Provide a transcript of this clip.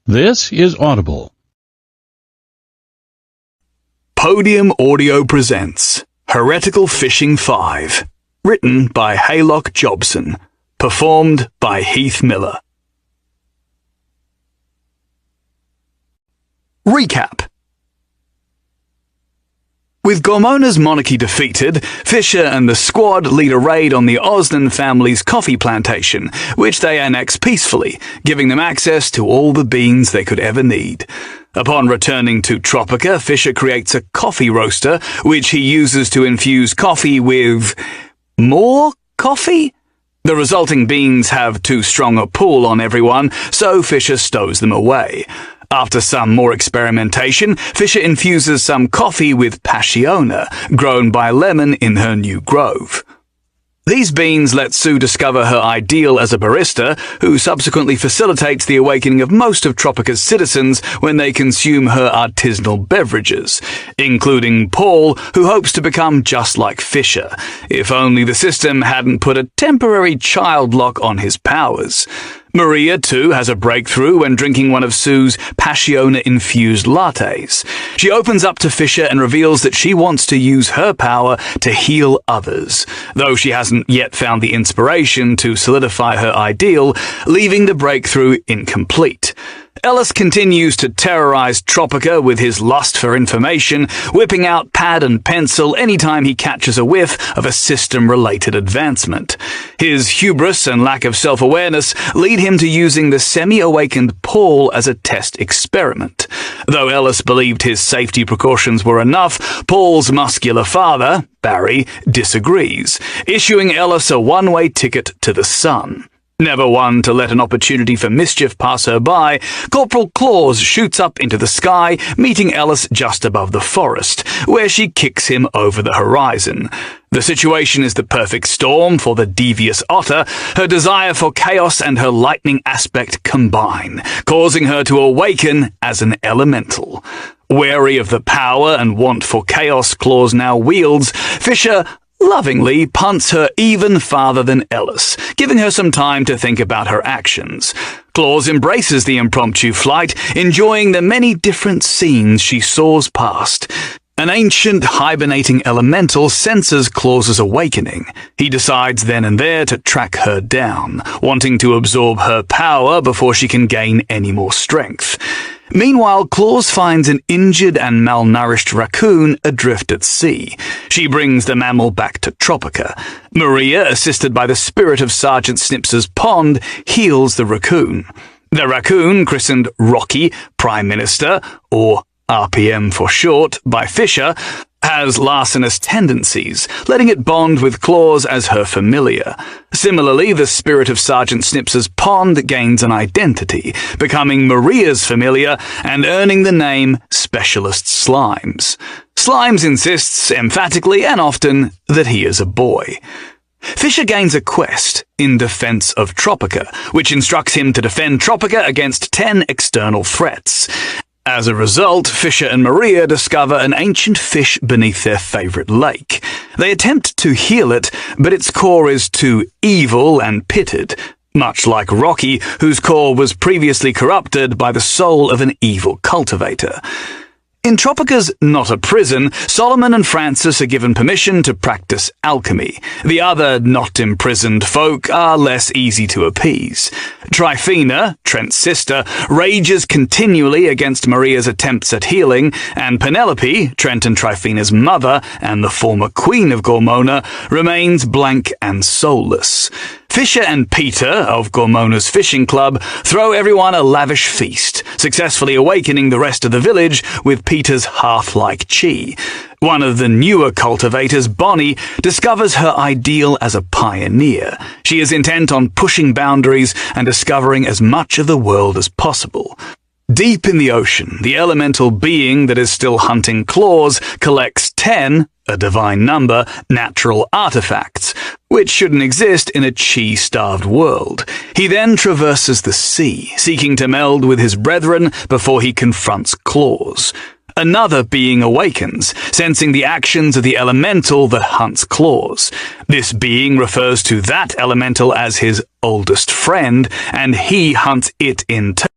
This is Audible. Podium Audio presents Heretical Fishing 5, written by Haylock Jobson, performed by Heath Miller. Recap. With Gormona's monarchy defeated, Fischer and the squad lead a raid on the Osnan family's coffee plantation, which they annex peacefully, giving them access to all the beans they could ever need. Upon returning to Tropica, Fischer creates a coffee roaster, which he uses to infuse coffee with more coffee? The resulting beans have too strong a pull on everyone, so Fischer stows them away. After some more experimentation, Fischer infuses some coffee with passiona, grown by Lemon in her new grove. These beans let Sue discover her ideal as a barista, who subsequently facilitates the awakening of most of Tropica's citizens when they consume her artisanal beverages, including Paul, who hopes to become just like Fischer, if only the system hadn't put a temporary child lock on his powers. Maria, too, has a breakthrough when drinking one of Sue's passiona-infused lattes. She opens up to Fischer and reveals that she wants to use her power to heal others, though she hasn't yet found the inspiration to solidify her ideal, leaving the breakthrough incomplete. Ellis continues to terrorize Tropica with his lust for information, whipping out pad and pencil anytime he catches a whiff of a system-related advancement. His hubris and lack of self-awareness lead him to using the semi-awakened Paul as a test experiment. Though Ellis believed his safety precautions were enough, Paul's muscular father, Barry, disagrees, issuing Ellis a one-way ticket to the sun. Never one to let an opportunity for mischief pass her by, Corporal Claus shoots up into the sky, meeting Ellis just above the forest, where she kicks him over the horizon. The situation is the perfect storm for the devious otter. Her desire for chaos and her lightning aspect combine, causing her to awaken as an elemental. Wary of the power and want for chaos Claus now wields, Fischer lovingly punts her even farther than Ellis, giving her some time to think about her actions. Claus embraces the impromptu flight, enjoying the many different scenes she soars past. An ancient hibernating elemental senses Claus's awakening. He decides then and there to track her down, wanting to absorb her power before she can gain any more strength. Meanwhile, Claus finds an injured and malnourished raccoon adrift at sea. She brings the mammal back to Tropica. Maria, assisted by the spirit of Sergeant Snips's pond, heals the raccoon. The raccoon, christened Rocky, Prime Minister, or RPM for short, by Fischer, has larcenous tendencies, letting it bond with Claus as her familiar. Similarly, the spirit of Sergeant Snips's pond gains an identity, becoming Maria's familiar and earning the name Specialist Slimes. Slimes insists, emphatically and often, that he is a boy. Fischer gains a quest in defense of Tropica, which instructs him to defend Tropica against 10 external threats. As a result, Fischer and Maria discover an ancient fish beneath their favorite lake. They attempt to heal it, but its core is too evil and pitted, much like Rocky, whose core was previously corrupted by the soul of an evil cultivator. In Tropica's Not a Prison, Solomon and Francis are given permission to practice alchemy. The other not-imprisoned folk are less easy to appease. Tryphena, Trent's sister, rages continually against Maria's attempts at healing, and Penelope, Trent and Tryphena's mother and the former queen of Gormona, remains blank and soulless. Fischer and Peter, of Gormona's fishing club, throw everyone a lavish feast, successfully awakening the rest of the village with Peter's hearth-like chi. One of the newer cultivators, Bonnie, discovers her ideal as a pioneer. She is intent on pushing boundaries and discovering as much of the world as possible. Deep in the ocean, the elemental being that is still hunting Claus collects 10, a divine number, natural artifacts, which shouldn't exist in a chi-starved world. He then traverses the sea, seeking to meld with his brethren before he confronts Claus. Another being awakens, sensing the actions of the elemental that hunts Claus. This being refers to that elemental as his oldest friend, and he hunts it in turn.